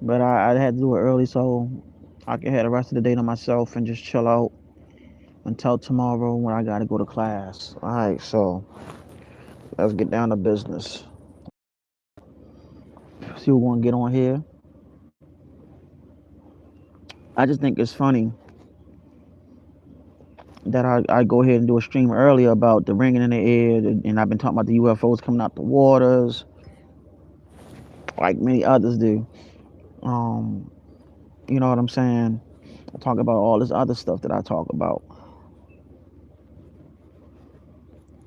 But I had to do it early so I can have the rest of the day to myself and just chill out until tomorrow when I gotta go to class. All right, so let's get down to business. See who want to get on here. I just think it's funny that I go ahead and do a stream earlier about the ringing in the air, and I've been talking about the UFOs coming out the waters, like many others do. Um, you know what I'm saying? I talk about all this other stuff that I talk about,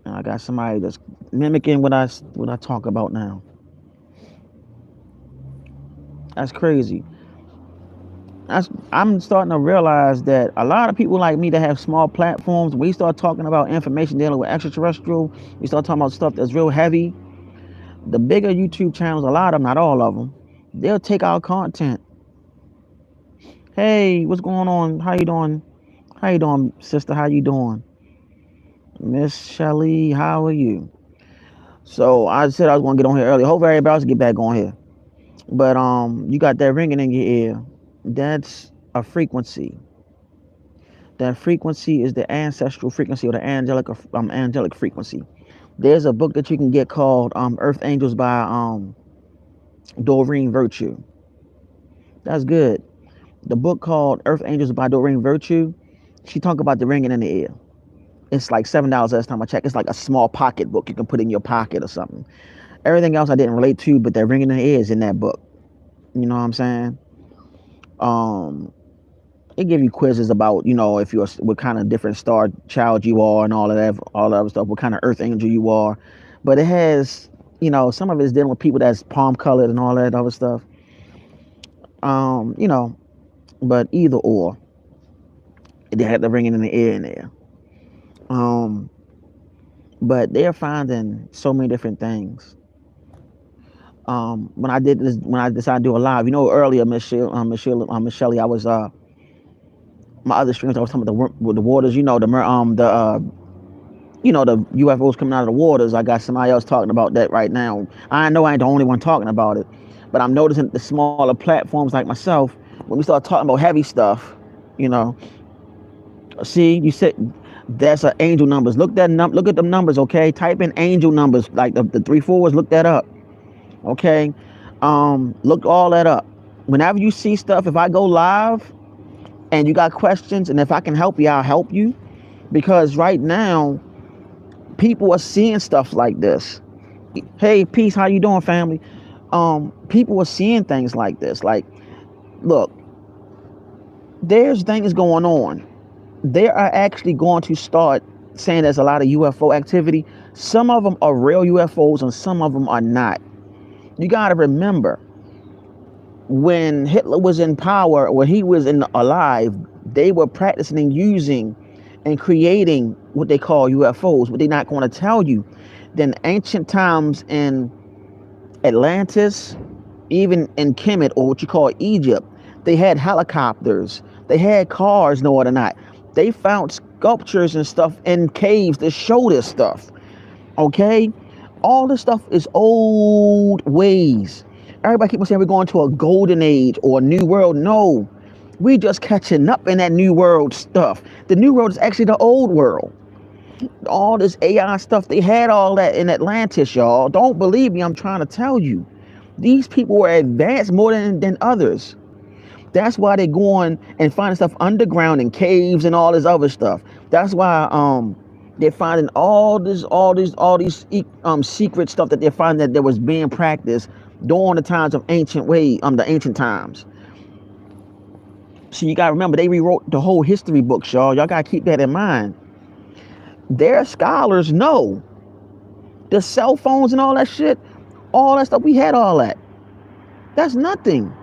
and I got somebody that's mimicking what I talk about now. That's crazy. I'm starting to realize that a lot of people like me that have small platforms, we start talking about information dealing with extraterrestrial, we start talking about stuff that's real heavy. The bigger YouTube channels, a lot of them, not all of them, they'll take our content. Hey, what's going on? How you doing? How you doing, sister? How you doing? Miss Shelly, how are you? So I said I was gonna get on here early. Hope everybody else get back on here. But you got that ringing in your ear. That's a frequency. That frequency is the ancestral frequency or the angelic frequency. There's a book that you can get called Earth Angels by Doreen Virtue. That's good. The book called Earth Angels by Doreen Virtue. She talk about the ringing in the ear. It's like $7 last time I checked. It's like a small pocket book you can put in your pocket or something. Everything else I didn't relate to, but that ringing in the ear is in that book. You know what I'm saying? Um, it give you quizzes about if you're what kind of different star child you are and all that other stuff, what kind of earth angel you are. But it has some of it is dealing with people that's palm colored and all that other stuff. um you know but either or, they had the ringing in the air in there. um but they're finding so many different things. When I decided to do a live, earlier, Michelle, I was my other streams, I was talking about the waters, the UFOs coming out of the waters. I got somebody else talking about that right now. I know I ain't the only one talking about it, but I'm noticing the smaller platforms like myself, when we start talking about heavy stuff, you know, see, you said that's angel numbers. Look at them numbers, okay? Type in angel numbers, like the three fours. Look that up, okay? Look all that up. Whenever you see stuff, if I go live and you got questions, and if I can help you, I'll help you, because right now people are seeing stuff like this. Hey, peace, how you doing, family? People are seeing things like this. Like, look, there's things going on. They are actually going to start saying there's a lot of UFO activity. Some of them are real UFOs and some of them are not. You got to remember, when Hitler was in power, when he was alive, they were practicing and using and creating what they call UFOs, but they're not going to tell you. Then ancient times in Atlantis, even in Kemet, or what you call Egypt, they had helicopters, they had cars, no or not. They found sculptures and stuff in caves that show this stuff. Okay? All this stuff is old ways. Everybody keeps saying we're going to a golden age or a new world. No. We just catching up in that new world stuff. The new world is actually the old world. All this AI stuff, they had all that in Atlantis, y'all. Don't believe me, I'm trying to tell you. These people were advanced more than others. That's why they're going and finding stuff underground in caves and all this other stuff. That's why they're finding all these secret stuff that they're finding that was being practiced during the times of the ancient times. So you gotta remember, they rewrote the whole history books, y'all. Y'all gotta keep that in mind. Their scholars know the cell phones and all that stuff. We had all that. That's nothing.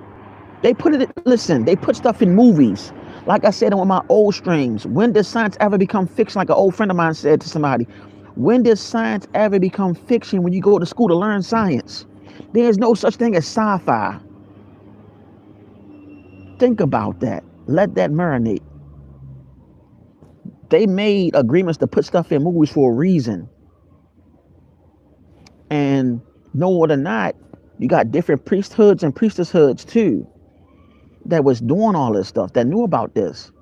They put stuff in movies. Like I said on my old streams, when does science ever become fiction? Like an old friend of mine said to somebody, when does science ever become fiction? When you go to school to learn science, there's no such thing as sci-fi. Think about that. Let that marinate. They made agreements to put stuff in movies for a reason. And no or not, you got different priesthoods and priestesshoods too. that was doing all this stuff, that knew about this.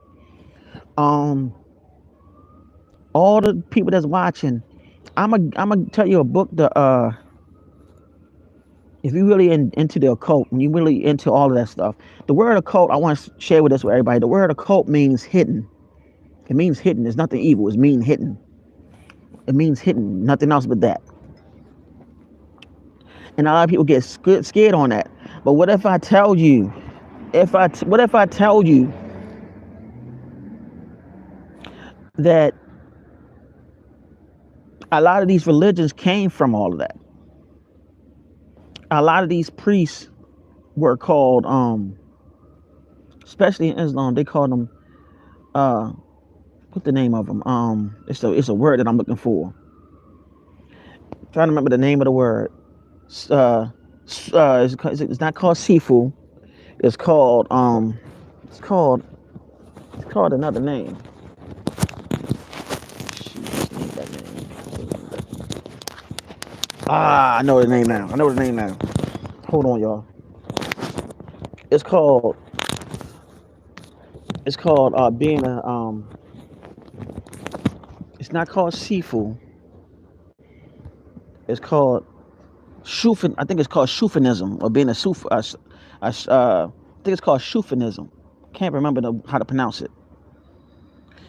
Um, all the people that's watching, I'm gonna tell you a book. If you really into the occult, and you really into all of that stuff, the word occult, I want to share with this with everybody. The word occult means hidden. It means hidden. It's nothing evil. It means hidden. It means hidden. Nothing else but that. And a lot of people get scared on that. But what if I tell you? What if I tell you that a lot of these religions came from all of that? A lot of these priests were called, especially in Islam, they call them, uh, what's the name of them? It's a word that I'm looking for. I'm trying to remember the name of the word. Uh, it's not called Sifu. It's called, it's called, it's called another name. That name. I know the name now. Hold on, y'all. It's called, being a, it's not called Sifu. It's called Shufin. I think it's called Shufinism, or being a Suf. I think it's called Shufinism. Can't remember how to pronounce it.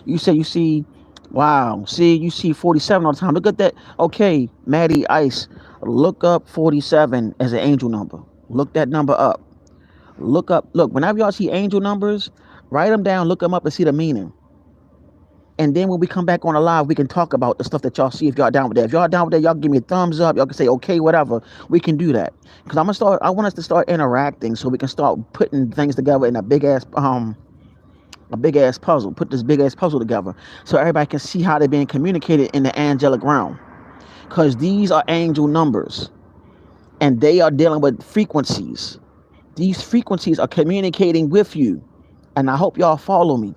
You see, wow. See, you see 47 all the time. Look at that. Okay, Maddie Ice, look up 47 as an angel number. Look that number up. Look, whenever y'all see angel numbers, write them down, look them up, and see the meaning. And then when we come back on the live, we can talk about the stuff that y'all see, if y'all down with that. If y'all down with that, y'all give me a thumbs up. Y'all can say, okay, whatever. We can do that. Because I want us to start interacting so we can start putting things together in a big ass puzzle. Put this big ass puzzle together so everybody can see how they're being communicated in the angelic realm. Because these are angel numbers. And they are dealing with frequencies. These frequencies are communicating with you. And I hope y'all follow me.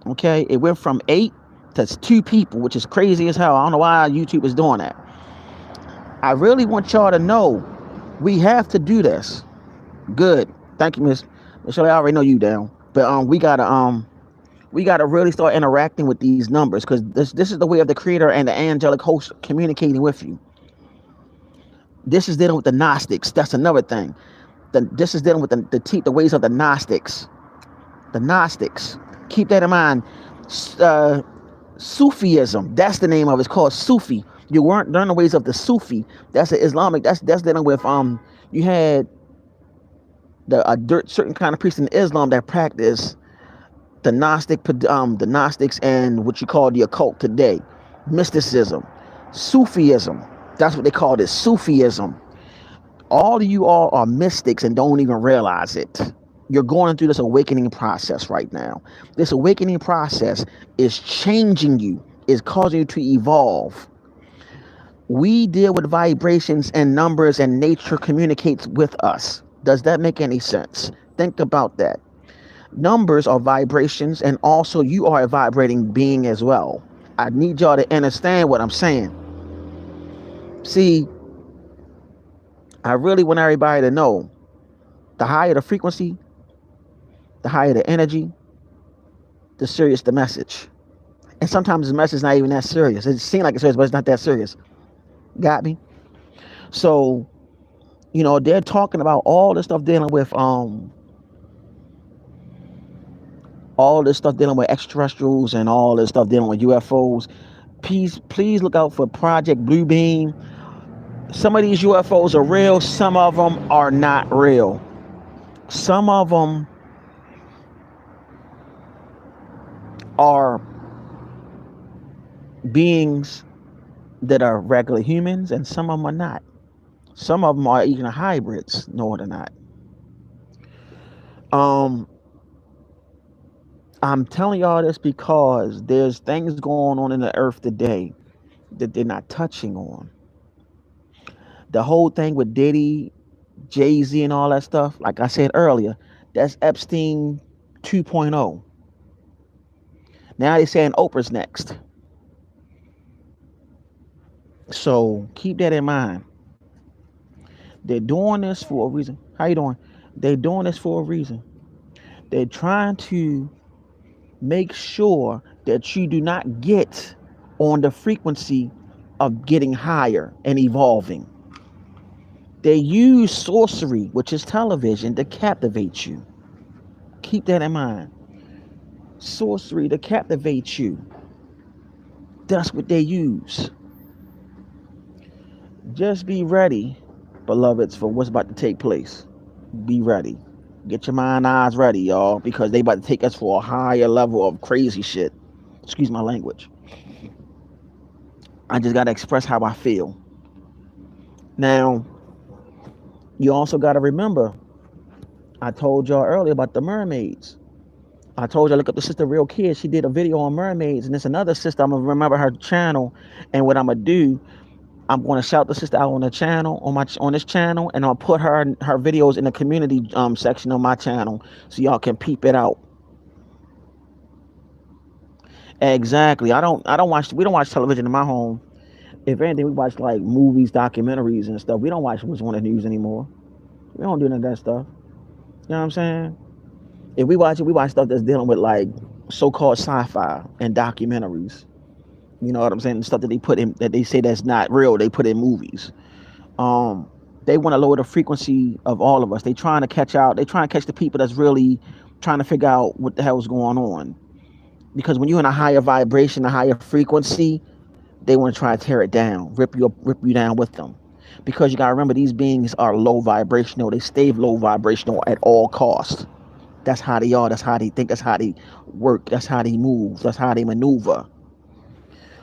Okay, it went from 8 to 2 people, which is crazy as hell. I don't know why YouTube is doing that. I really want y'all to know we have to do this. Good. Thank you, Miss Michelle. I already know you down. But we gotta really start interacting with these numbers, because this is the way of the creator and the angelic host communicating with you. This is dealing with the Gnostics. That's another thing. This is dealing with the ways of the Gnostics. The Gnostics. Keep that in mind. Sufism. That's the name of it. It's called Sufi. You weren't learning the ways of the Sufi. That's the Islamic. That's dealing with you had certain kind of priests in Islam that practice the Gnostics and what you call the occult today. Mysticism. Sufism. That's what they call it. Sufism. All of you all are mystics and don't even realize it. You're going through this awakening process right now. This awakening process is changing you, is causing you to evolve. We deal with vibrations and numbers, and nature communicates with us. Does that make any sense? Think about that. Numbers are vibrations, and also you are a vibrating being as well. I need y'all to understand what I'm saying. See, I really want everybody to know, the higher the frequency, the higher the energy, the serious the message. And sometimes the message is not even that serious. It seems like it's serious, but it's not that serious. Got me? So, they're talking about all this stuff dealing with extraterrestrials, and all this stuff dealing with UFOs. Please look out for Project Bluebeam. Some of these UFOs are real. Some of them are not real. Some of them are beings that are regular humans, and some of them are not. Some of them are even hybrids. No, they're not. I'm telling y'all this because there's things going on in the earth today that they're not touching on. The whole thing with Diddy, Jay-Z, and all that stuff, like I said earlier, that's Epstein 2.0. Now they're saying Oprah's next. So keep that in mind. They're doing this for a reason. How you doing? They're doing this for a reason. They're trying to make sure that you do not get on the frequency of getting higher and evolving. They use sorcery, which is television, to captivate you. Keep that in mind. Sorcery to captivate you. That's what they use. Just be ready, beloveds, for what's about to take place. Be ready. Get your mind, eyes ready, y'all, because they about to take us for a higher level of crazy shit. Excuse my language. I just got to express how I feel. Now, you also got to remember, I told y'all earlier about the mermaids. I told you, look up the sister Real Kid. She did a video on mermaids, and there's another sister. I'm gonna remember her channel, and what I'm gonna do, I'm gonna shout the sister out on the channel, on this channel, and I'll put her videos in the community section of my channel, so y'all can peep it out. Exactly. We don't watch television in my home. If anything, we watch like movies, documentaries, and stuff. We don't watch what's on the news anymore. We don't do none of that stuff. You know what I'm saying? If we watch it, we watch stuff that's dealing with like so-called sci-fi and documentaries. You know what I'm saying? Stuff that they put in, that they say that's not real, they put in movies. They want to lower the frequency of all of us. They trying to catch the people that's really trying to figure out what the hell's going on. Because when you're in a higher vibration, a higher frequency, they want to try to tear it down, rip you down with them. Because you gotta remember, these beings are low vibrational. They stay low vibrational at all costs. That's how they are. That's how they think. That's how they work. That's how they move. That's how they maneuver.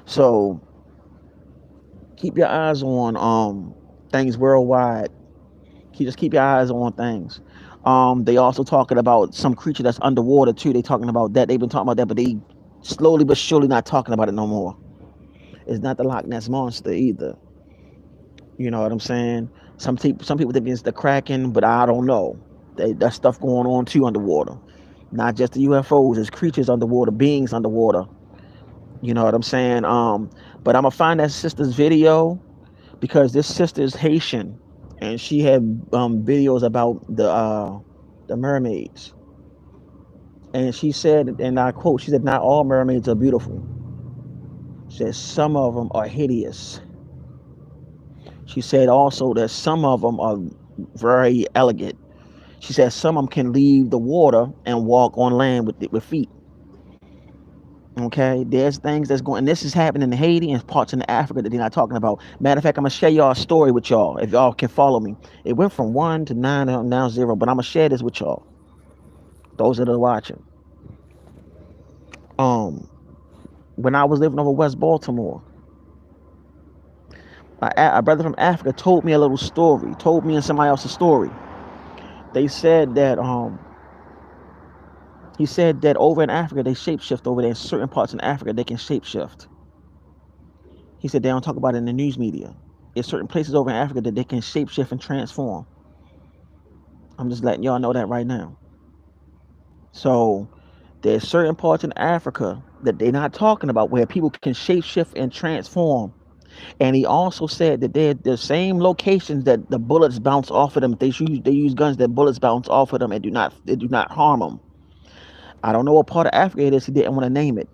So keep your eyes on things worldwide. Just keep your eyes on things. They also talking about some creature that's underwater too. They talking about that. They've been talking about that, but they slowly but surely not talking about it no more. It's not the Loch Ness monster either. You know what I'm saying? Some people think it's the Kraken, but I don't know. That stuff going on too underwater. Not just the UFOs. There's creatures underwater, beings underwater. You know what I'm saying? But I'm gonna find that sister's video, because this sister is Haitian, and she had videos about the mermaids. And she said, and I quote, she said, "Not all mermaids are beautiful. She said some of them are hideous." She said also that some of them are very elegant. She said some of them can leave the water and walk on land with feet. Okay, there's things that's going, and this is happening in Haiti and parts in Africa that they're not talking about. Matter of fact, I'm gonna share y'all a story with y'all if y'all can follow me. It went from 1 to 9 and now 0, but I'm gonna share this with y'all. Those that are watching. When I was living over West Baltimore, a brother from Africa told me a little story. Told me and somebody else's story. They said that he said that over in Africa they shapeshift over there. In certain parts in Africa they can shapeshift. He said they don't talk about it in the news media. There's certain places over in Africa that they can shapeshift and transform. I'm just letting y'all know that right now. So there's certain parts in Africa that they're not talking about where people can shapeshift and transform. And he also said that they're the same locations that the bullets bounce off of them. They use guns that bullets bounce off of them and do not harm them. I don't know what part of Africa it is. He didn't want to name it,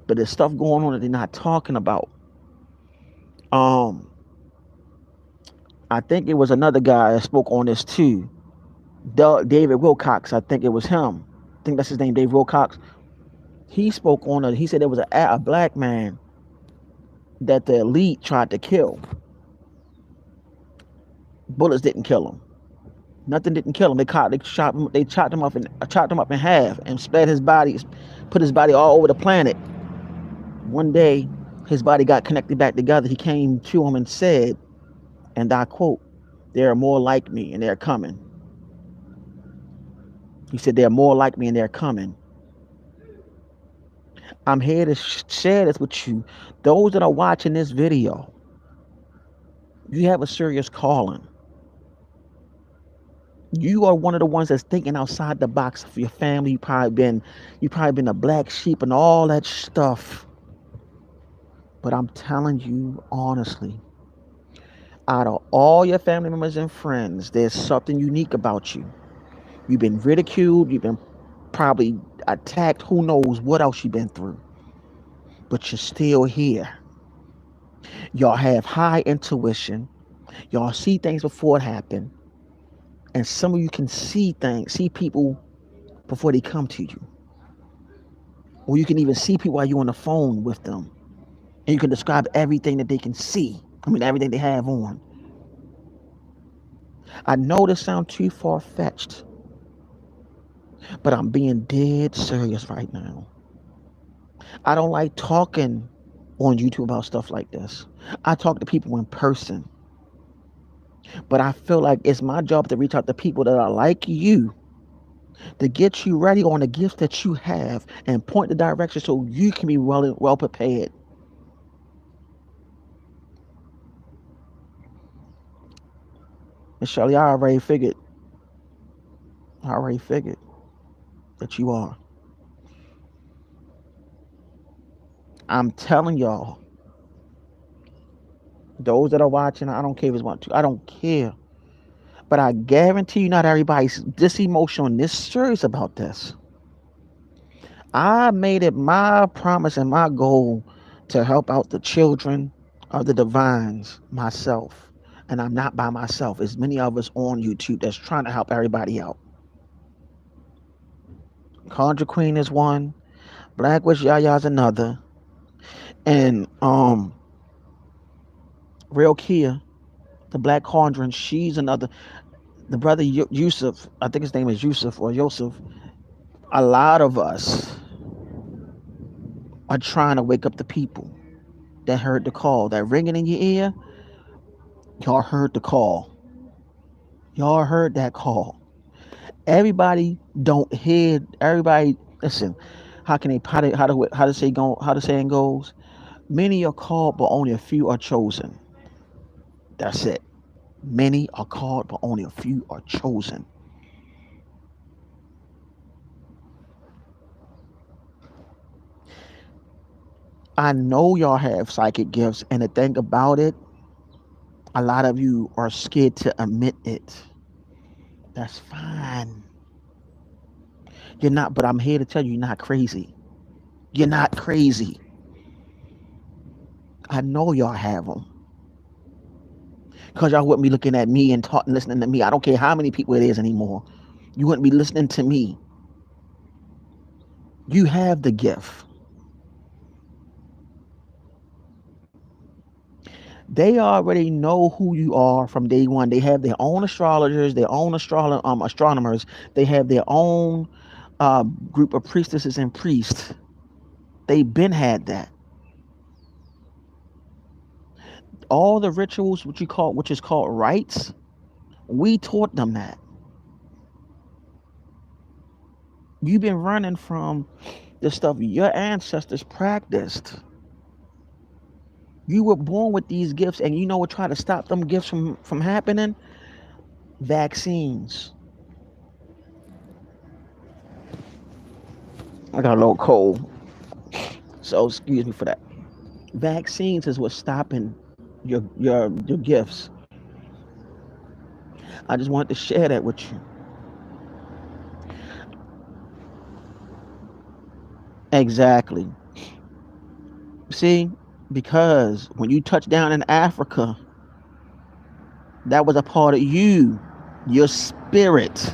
but there's stuff going on that they're not talking about. I think it was another guy that spoke on this too. David Wilcox, I think it was him. I think that's his name, Dave Wilcox. He spoke on it. He said there was a black man that the elite tried to kill. Bullets didn't kill him. Nothing didn't kill him. They chopped him up in half and spread his body, put his body all over the planet. One day, his body got connected back together. He came to him and said, and I quote, "There are more like me and they're coming." He said, "They're more like me and they're coming." I'm here to share this with you. Those that are watching this video, you have a serious calling. You are one of the ones that's thinking outside the box for your family. You've probably been a black sheep and all that stuff. But I'm telling you honestly, out of all your family members and friends, there's something unique about you. You've been ridiculed, you've been probably attacked, who knows what else you've been through, but you're still here. Y'all have high intuition. Y'all see things before it happen. And some of you can see things, see people before they come to you. Or you can even see people while you're on the phone with them. And you can describe everything that they can see. I mean, everything they have on. I know this sounds too far-fetched, but I'm being dead serious right now. I don't like talking on YouTube about stuff like this. I talk to people in person. But I feel like it's my job to reach out to people that are like you, to get you ready on the gifts that you have and point the direction so you can be well prepared. And Shirley, I already figured that you are. I'm telling y'all, those that are watching, I don't care if it's 1, 2, I don't care. But I guarantee you not everybody's this emotional and this serious about this. I made it my promise and my goal to help out the children of the divines myself. And I'm not by myself. There's many of us on YouTube that's trying to help everybody out. Conjure Queen is one. Black Witch Yaya's another. And Real Kia, the Black Conjuring, she's another. The brother Yusuf, I think his name is Yusuf or Yosef. A lot of us are trying to wake up the people that heard the call. That ringing in your ear, y'all heard the call. Y'all heard that call. Everybody don't hear. Everybody listen. How can they? How the saying goes? Many are called, but only a few are chosen. That's it. Many are called, but only a few are chosen. I know y'all have psychic gifts, and the thing about it, a lot of you are scared to admit it. That's fine. You're not, but I'm here to tell you, you're not crazy. You're not crazy. I know y'all have them. Because y'all wouldn't be looking at me and talking, listening to me. I don't care how many people it is anymore. You wouldn't be listening to me. You have the gift. They already know who you are from day one. They have their own astrologers, their own astronomers. They have their own group of priestesses and priests. They've been had that. All the rituals, which is called rites, we taught them that. You've been running from the stuff your ancestors practiced. You were born with these gifts, and you know what try to stop them gifts from happening? Vaccines. I got a little cold, so excuse me for that. Vaccines is what's stopping your gifts. I just wanted to share that with you. Exactly. See, because when you touch down in Africa, that was a part of you, your spirit.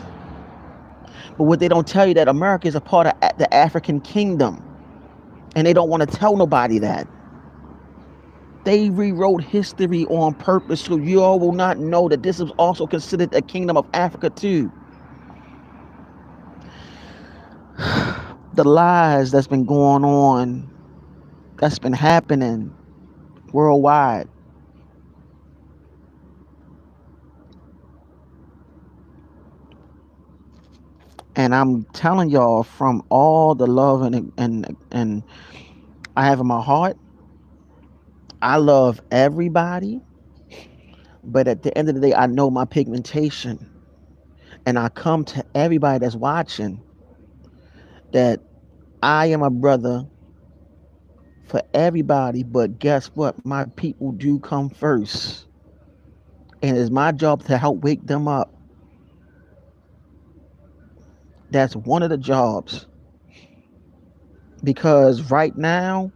But what they don't tell you that America is a part of the African kingdom, and they don't want to tell nobody that. They rewrote history on purpose so you all will not know that this is also considered a kingdom of Africa too. The lies that's been going on, that's been happening worldwide. And I'm telling y'all from all the love and I have in my heart, I love everybody, but at the end of the day, I know my pigmentation. And I come to everybody that's watching that I am a brother for everybody, but guess what? My people do come first. And it's my job to help wake them up. That's one of the jobs. Because right now,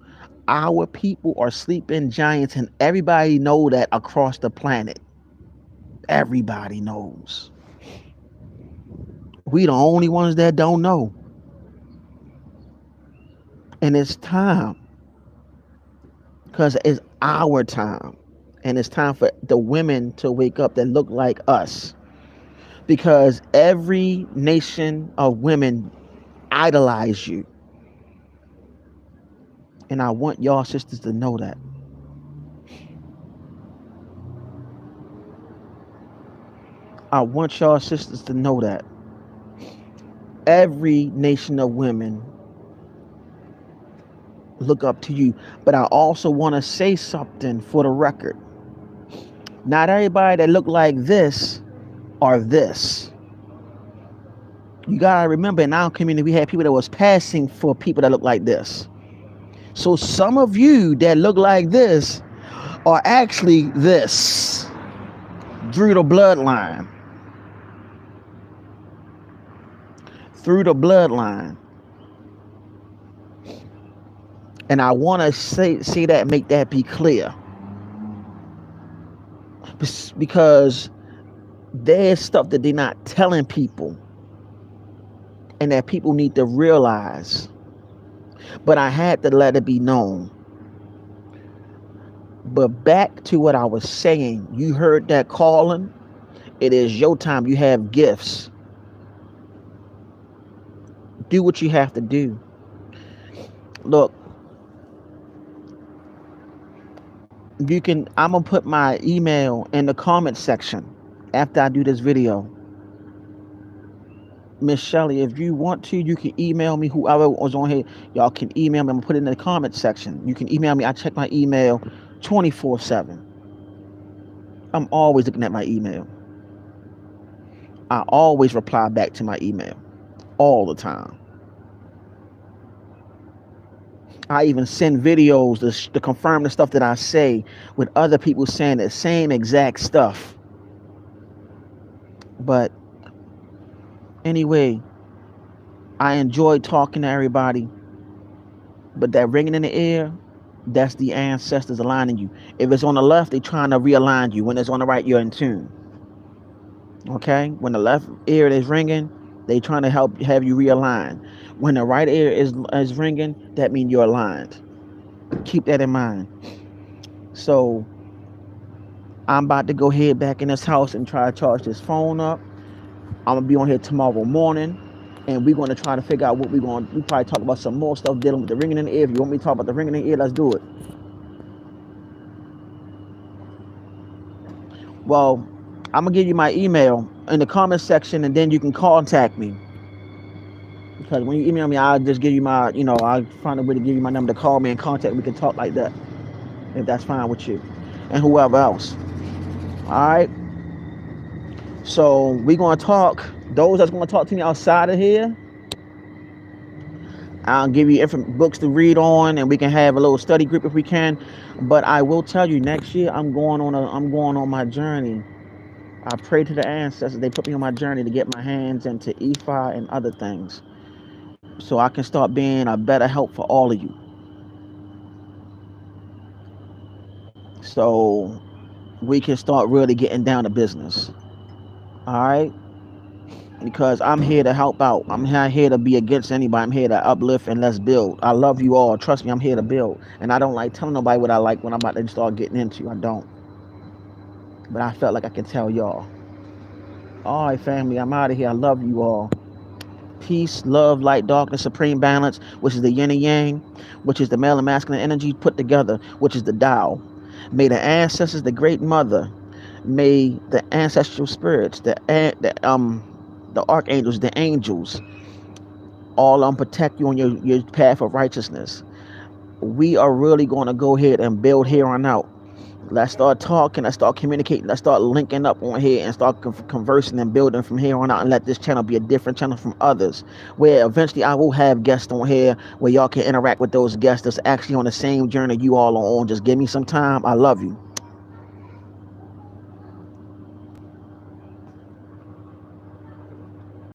our people are sleeping giants, and everybody know that across the planet. Everybody knows. We the only ones that don't know. And it's time. Because it's our time. And it's time for the women to wake up that look like us. Because every nation of women idolize you. And I want y'all sisters to know that. I want y'all sisters to know that. Every nation of women look up to you. But I also want to say something for the record. Not everybody that look like this are this. You gotta remember, in our community, we had people that was passing for people that look like this. So some of you that look like this are actually this through the bloodline. Through the bloodline. And I want to say that, make that be clear. Because there's stuff that they're not telling people. And that people need to realize. But I had to let it be known. But back to what I was saying. You heard that calling. It is your time. You have gifts. Do what you have to do. Look. I'm going to put my email in the comment section after I do this video. Miss Shelly, if you want to, you can email me. Whoever was on here, y'all can email me. I'm going to put it in the comment section. You can email me. I check my email 24/7. I'm always looking at my email. I always reply back to my email. All the time. I even send videos to confirm the stuff that I say with other people saying the same exact stuff. But anyway, I enjoy talking to everybody. But that ringing in the ear, that's the ancestors aligning you. If it's on the left, they're trying to realign you. When it's on the right, you're in tune. Okay? When the left ear is ringing, they're trying to have you realign. When the right ear is ringing, that means you're aligned. Keep that in mind. So I'm about to go head back in this house and try to charge this phone up. I'm going to be on here tomorrow morning. And we're going to try to figure out what we probably talk about some more stuff dealing with the ringing in the ear. If you want me to talk about the ringing in the ear, let's do it. Well, I'm going to give you my email in the comment section, and then you can contact me. Because when you email me, I'll just give you my, I'll find a way to give you my number to call me and contact me. We can talk like that, if that's fine with you. And whoever else. All right? So we're going to talk. Those that's going to talk to me outside of here, I'll give you different books to read on, and we can have a little study group if we can. But I will tell you, next year I'm going on my journey. I pray to the ancestors. They put me on my journey to get my hands into Ifa and other things, so I can start being a better help for all of you. So we can start really getting down to business. All right? Because I'm here to help out. I'm not here to be against anybody. I'm here to uplift and let's build. I love you all. Trust me, I'm here to build. And I don't like telling nobody what I like when I'm about to start getting into. I don't. But I felt like I can tell y'all. All right, family, I'm out of here. I love you all. Peace, love, light, darkness, supreme balance, which is the yin and yang, which is the male and masculine energy put together, which is the Tao. May the ancestors, the great mother, may the ancestral spirits, the archangels, the angels, all protect you on your path of righteousness. We are really going to go ahead and build here on out. Let's start talking. Let's start communicating. Let's start linking up on here and start conversing and building from here on out, and let this channel be a different channel from others, where eventually I will have guests on here where y'all can interact with those guests that's actually on the same journey you all are on. Just give me some time. I love you.